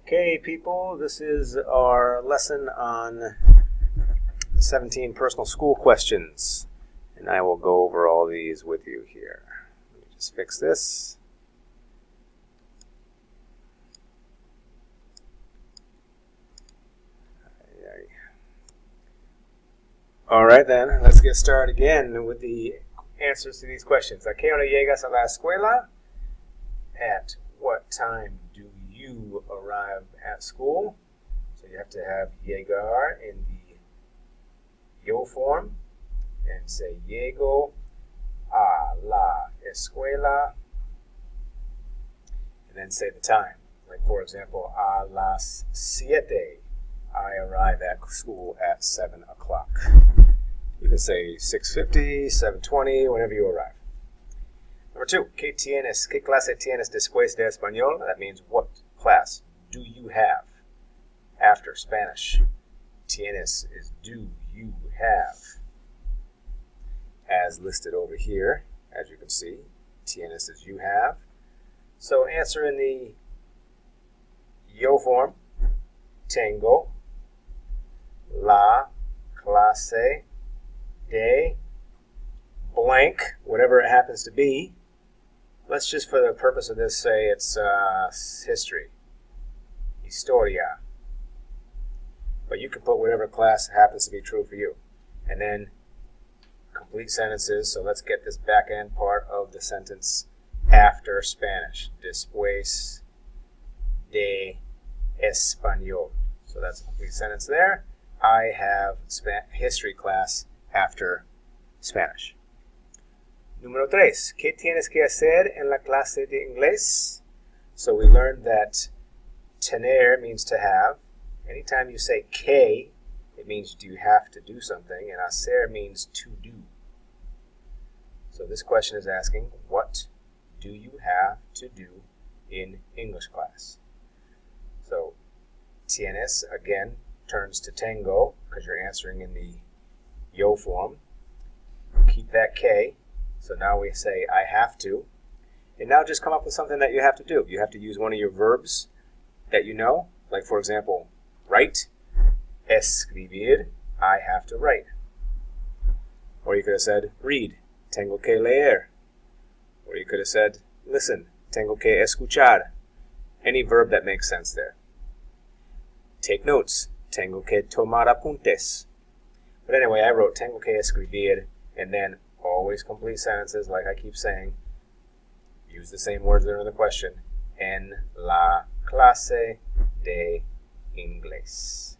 Okay, people, this is our lesson on 17 personal school questions, and I will go over all these with you here. Let me just fix this. All right, then, let's get started again with the answers to these questions. ¿A qué hora llegas a la escuela? At what time do you arrive at school? So you have to have llegar in the yo form and say llego a la escuela and then say the time. Like, for example, a las 7. I arrive at school at 7 o'clock. You can say 6:50, 7:20, whenever you arrive. Number 2, ¿qué clase tienes después de español? That means what class do you have after Spanish? Tienes is do you have. As listed over here, as you can see, tienes is you have. So answer in the yo form. Tengo la clase de blank, whatever it happens to be. Let's just, for the purpose of this, say it's history, historia. But you can put whatever class happens to be true for you. And then complete sentences. So let's get this back end part of the sentence after Spanish. Después de español. So that's a complete sentence there. I have history class after Spanish. Número 3. ¿Qué tienes que hacer en la clase de inglés? So we learned that tener means to have. Anytime you say que, it means do you have to do something, and hacer means to do. So this question is asking, what do you have to do in English class? So tienes, again, turns to tengo, because you're answering in the yo form. Keep that que. So now we say, I have to. And now just come up with something that you have to do. You have to use one of your verbs that you know. Like, for example, write. Escribir. I have to write. Or you could have said, read. Tengo que leer. Or you could have said, listen. Tengo que escuchar. Any verb that makes sense there. Take notes. Tengo que tomar apuntes. But anyway, I wrote tengo que escribir, and then always complete sentences, like I keep saying. Use the same words that are in the question. En la clase de inglés.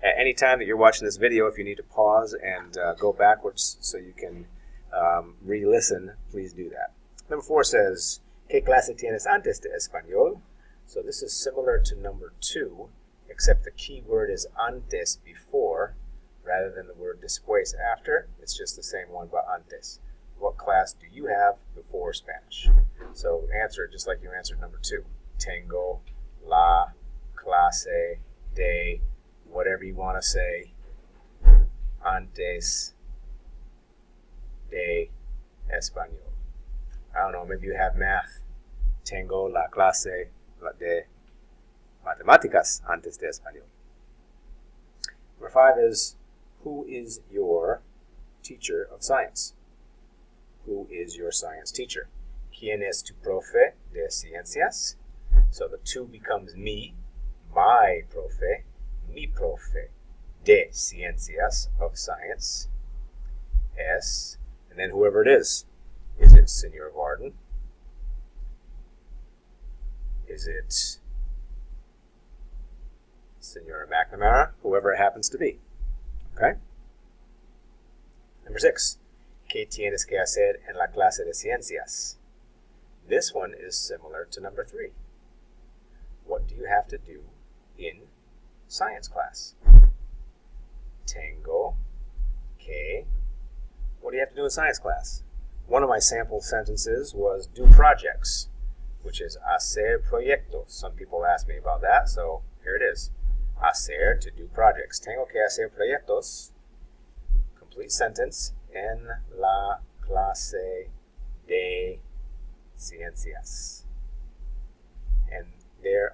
At any time that you're watching this video, if you need to pause and go backwards so you can re-listen, please do that. Number 4 says, ¿Qué clase tienes antes de español? So this is similar to number 2, except the key word is antes, before, rather than the word después, after. It's just the same one, but antes. What class do you have before Spanish? So answer it just like you answered number 2. Tengo la clase de, whatever you want to say, antes de español. I don't know, maybe you have math. Tengo la clase de matemáticas antes de español. Number 5 is, who is your teacher of science? Who is your science teacher? ¿Quién es tu profe de ciencias? So the 2 becomes me, my profe, mi profe de ciencias, of science. Es, and then whoever it is. Is it Senor Varden? Is it Senora McNamara? Whoever it happens to be. Okay? Number 6. ¿Qué tienes que hacer en la clase de ciencias? This one is similar to number 3. What do you have to do in science class? Tengo que. What do you have to do in science class? One of my sample sentences was do projects, which is hacer proyectos. Some people ask me about that, so here it is. Hacer, to do projects. Tengo que hacer proyectos. Complete sentence. En la clase de ciencias. And there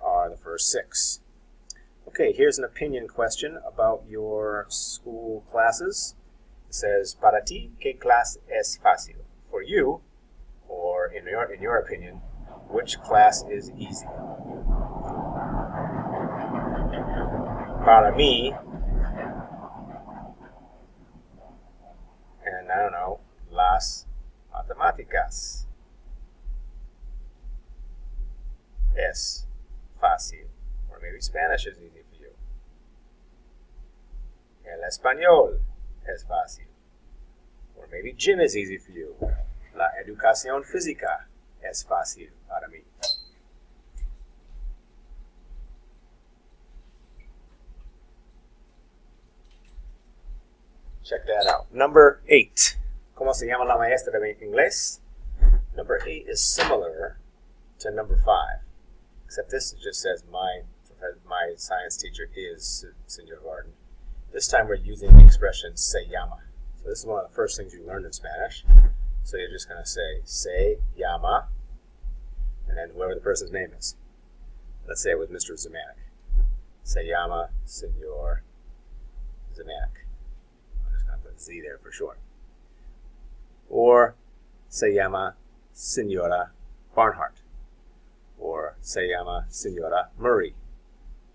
verse 6. Okay, here's an opinion question about your school classes. It says, para ti, ¿qué clase es fácil? For you, or in your opinion, which class is easy? Para mí, and I don't know, las matemáticas es fácil. Or maybe Spanish is easy for you. El español es fácil. Or maybe gym is easy for you. La educación física es fácil para mí. Check that out. Number 8. ¿Cómo se llama la maestra de inglés? Number 8 is similar to number 5. Except this just says my science teacher is Senor Garden. This time we're using the expression se llama. So this is one of the first things you learned in Spanish. So you're just going to say se llama, and then whoever the person's name is. Let's say it was Mr. Zemanek. Se llama Senor Zemanek. I'm just going to put Z there for short. Or se llama Senora Barnhart. Or se llama Senora Murray.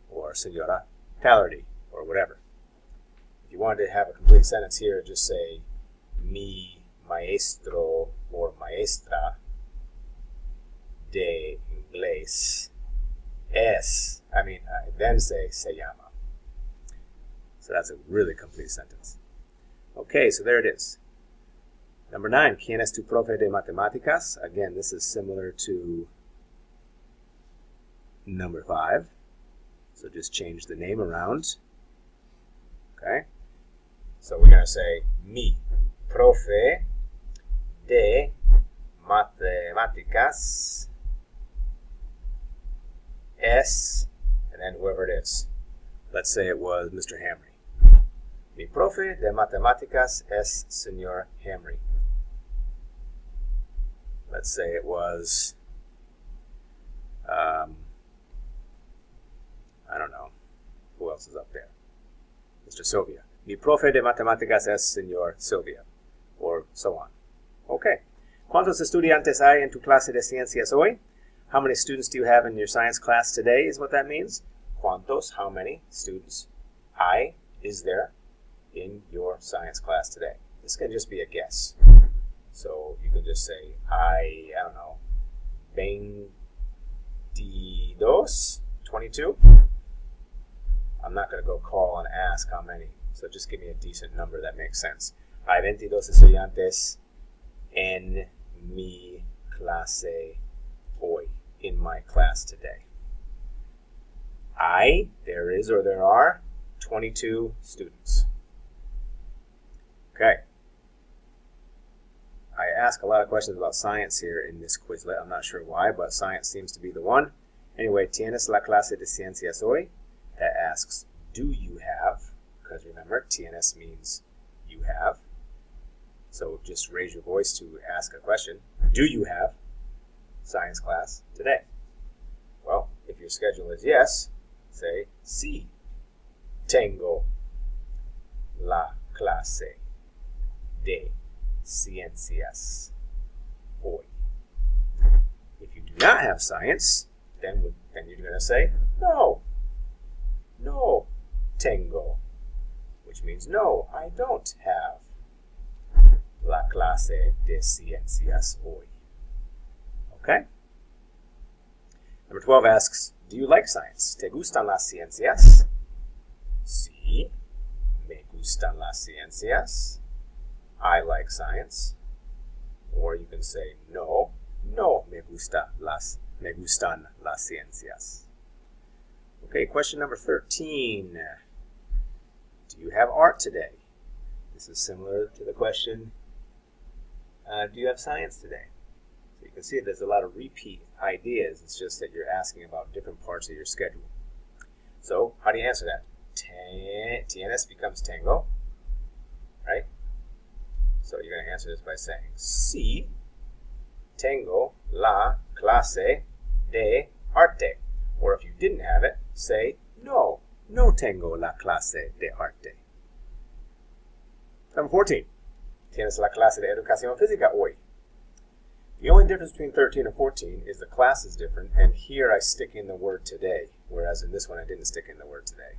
Or Senora Tallerty. Or whatever. If you wanted to have a complete sentence here, just say mi maestro or maestra de inglés es, then say se llama. So that's a really complete sentence. Okay, so there it is. Number 9, ¿quién es tu profe de matemáticas? Again, this is similar to number 5. So just change the name around. Okay? So we're going to say mi profe de matemáticas es, and then whoever it is. Let's say it was Mr. Hamry. Mi profe de matemáticas es Señor Hamry. Let's say it was, I don't know, who else is up there? Mr. Sylvia. Mi profe de matemáticas es Señor Sylvia. Or so on. Okay. ¿Cuántos estudiantes hay en tu clase de ciencias hoy? How many students do you have in your science class today is what that means. ¿Cuántos, how many students, hay, is there in your science class today? This can just be a guess. So you can just say, I don't know, 22? I'm not going to go call and ask how many. So just give me a decent number that makes sense. Hay 22 estudiantes en mi clase hoy. In my class today. There is or there are 22 students. Okay. I ask a lot of questions about science here in this Quizlet. I'm not sure why, but science seems to be the one. Anyway, ¿tienes la clase de ciencias hoy? That asks, do you have? Because remember, tienes means you have. So just raise your voice to ask a question. Do you have science class today? Well, if your schedule is yes, say, sí, tengo la clase de ciencias hoy. If you do not have science, then you're going to say, no tengo, which means no, I don't have la clase de ciencias hoy. Okay? Number 12 asks, do you like science? ¿Te gustan las ciencias? Sí, me gustan las ciencias. I like science. Or you can say, no me gustan las ciencias. Okay, question number 13. Do you have art today? This is similar to the question, do you have science today? So you can see there's a lot of repeat ideas. It's just that you're asking about different parts of your schedule. So how do you answer that? Tienes becomes tengo, right? So you're going to answer this by saying, sí, tengo la clase de arte. Or if you didn't have it, say, no, no tengo la clase de arte. Number 14. Tienes la clase de educación física hoy. The only difference between 13 and 14 is the class is different, and here I stick in the word today, whereas in this one I didn't stick in the word today.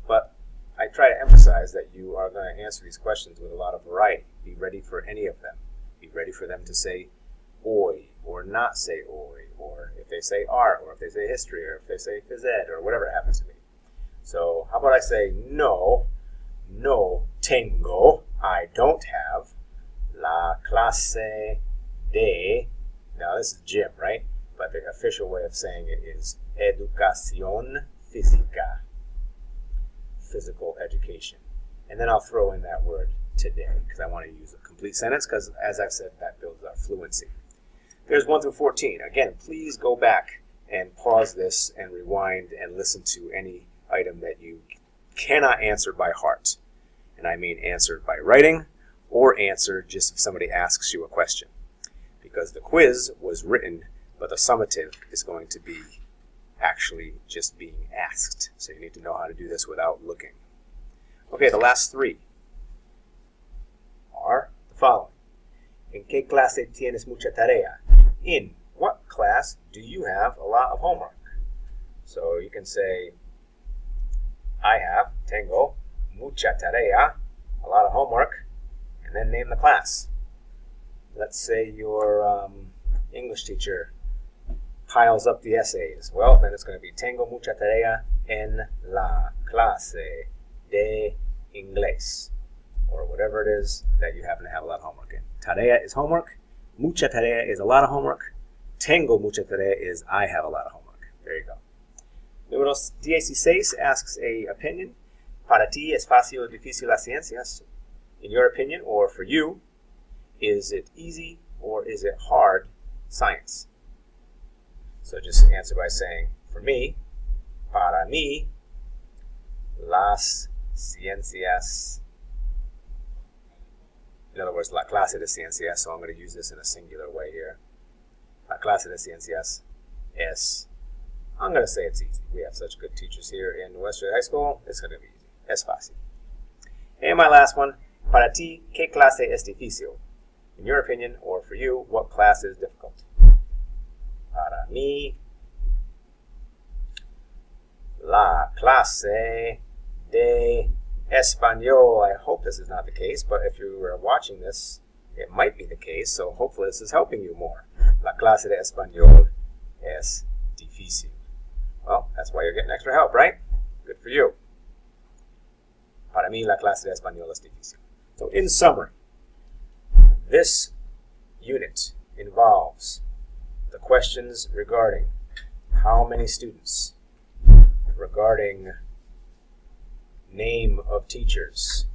But I try to emphasize that you are going to answer these questions with a lot of variety. Be ready for any of them. Be ready for them to say hoy, or not say hoy, or if they say art, or if they say history, or if they say phys ed, or whatever it happens to be. So how about I say no, no tengo, I don't have, la clase de, now this is gym, right? But the official way of saying it is educación física, physical education. And then I'll throw in that word today, because I want to use a complete sentence, because as I've said, that builds our fluency. There's 1 through 14. Again, please go back and pause this and rewind and listen to any item that you cannot answer by heart. And I mean answer by writing, or answer just if somebody asks you a question. Because the quiz was written, but the summative is going to be actually just being asked. So you need to know how to do this without looking. Okay, the last 3 are the following. ¿En qué clase tienes mucha tarea? In what class do you have a lot of homework? So you can say, I have, tengo, mucha tarea, a lot of homework, and then name the class. Let's say your English teacher piles up the essays. Well, then it's going to be tengo mucha tarea en la clase de inglés, or whatever it is that you happen to have a lot of homework in. Tarea is homework. Mucha tarea is a lot of homework. Tengo mucha tarea is I have a lot of homework. There you go. Número 16 asks a opinion. Para ti es fácil o difícil las ciencias? In your opinion, or for you, is it easy or is it hard science? So just answer by saying, for me, para mí, las ciencias. In other words, la clase de ciencias, so I'm going to use this in a singular way here. La clase de ciencias es, I'm going to say it's easy. We have such good teachers here in Western High School, it's going to be easy. Es fácil. And my last one, para ti, ¿qué clase es difícil? In your opinion, or for you, what class is difficult? Para mí, la clase de español. I hope this is not the case, but if you are watching this, it might be the case, so hopefully this is helping you more. La clase de español es difícil. Well, that's why you're getting extra help, right? Good for you. Para mí, la clase de español es difícil. So in summary, this unit involves the questions regarding how many students, regarding name of teachers,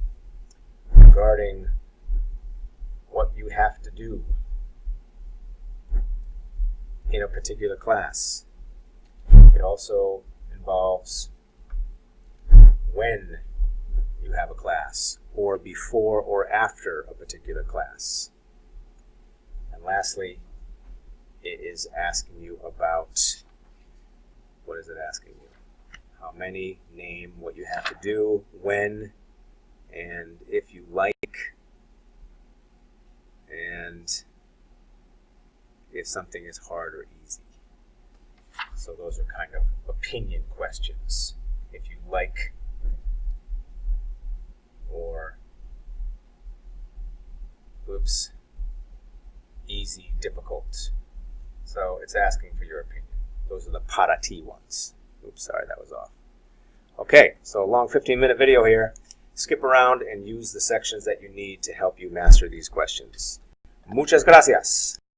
regarding what you have to do in a particular class. It also involves when you have a class, or before or after a particular class. And lastly, it is asking you about, what is it asking you? How many, name, what you have to do, when, and if you like, and if something is hard or easy. So those are kind of opinion questions. If you like, or, easy, difficult. So it's asking for your opinion. Those are the para ti ones. Oops, sorry, that was off. Okay, so a long 15-minute video here. Skip around and use the sections that you need to help you master these questions. Muchas gracias.